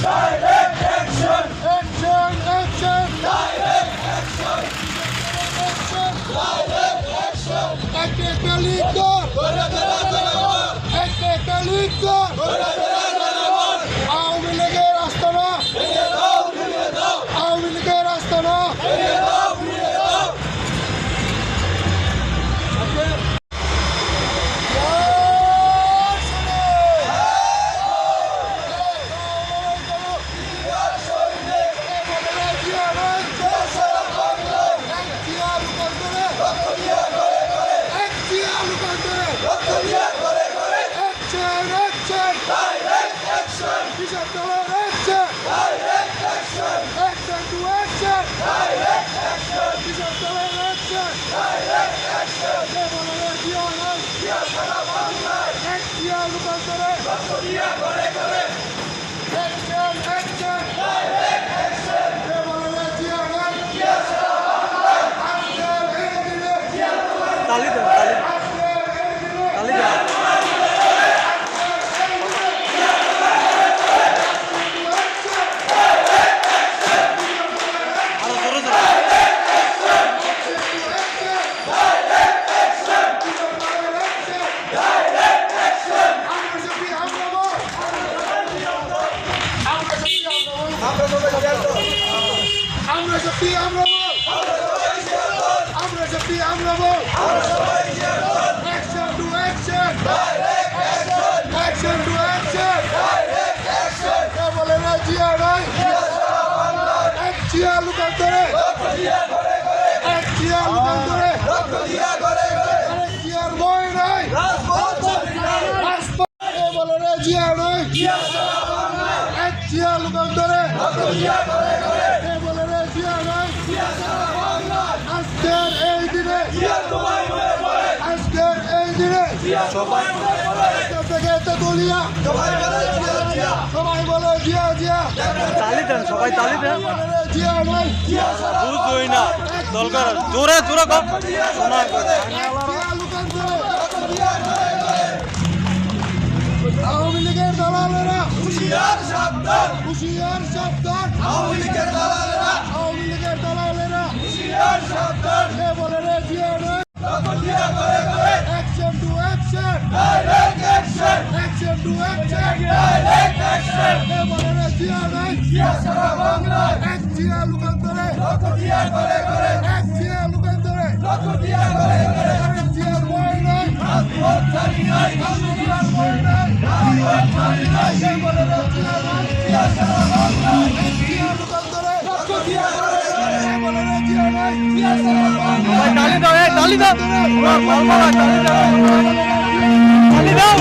Direct action. Action, action. Direct action. Action. Direct action. একটা league কর। করে দেওয়া জনগণ। একটা লিগ কর। করে দেওয়া জনগণ। আওয়ামী লীগের আস্তানা। ভেঙে দাও, ভেঙে দাও। আওয়ামী লীগের আস্তানা। ভেঙে দাও, ভেঙে দাও। Direct action. Direct action. Direct action. Direct action. সারা বাংলায় রক্ত দিয়া করে করে। Direct action. সারা বাংলায় তালি দেন তালি দেন আরো জোরে জোরে আমরা শক্তি আমরা বল। আমরা শক্তি আমরা বল। Action to action. Action to action. কে বলে না জিয়া নাই। এক জিয়া লুকান্তরে। এক জিয়া লুকান্তরে। আরেক জিয়ার ভয় নাই। রাজপথ কে বলে না জিয়া নাই। এক জিয়া লুকান্তরে। কে বলে না জিয়া নাই। আজকের এই দিনে আজকের এই দিনে সবাই থেকে তেতুলিয়া সবাই বলে জিয়া জিয়া তালি দেন সবাই তালি দেন বলে জিয়া নাই। বুঝই না দরকার জোরে জোরে কম শোনা জিয়া লুকান্তরে। আওয়ামী লীগের দালালেরা হুঁশিয়ার সাবধান। হুঁশিয়ার সাবধান। আওয়ামী লীগের দালালেরা আওয়ামী লীগের দালালেরা হুঁশিয়ার সাবধান। কে বলে রে জিয়া নাই। রক্ত দিয়া করে করে। Action to action. Direct action. Action to action. Direct action. কে বলে রে জিয়া নাই। সারা বাংলায় এক জিয়া লুকান্তরে। রক্ত দিয়া করে করে। এক জিয়া লুকান্তরে। রক্ত দিয়া করে করে। আরেক জিয়ার ভয় নাই। রাজপথ ছাড়ি নাই। জিয়ার ভয় নাই। রাজপথ ছাড়ি নাই। কে বলে রে জিয়া নাই। সারা বাংলায় এক জিয়া লুকান্তরে। রক্ত দিয়া করে করে। কে বলে রে জিয়া নাই। সারা বাংলায় তালি দাও তালি দাও তালি দাও কে বলে রে জিয়া নাই। তালি দাও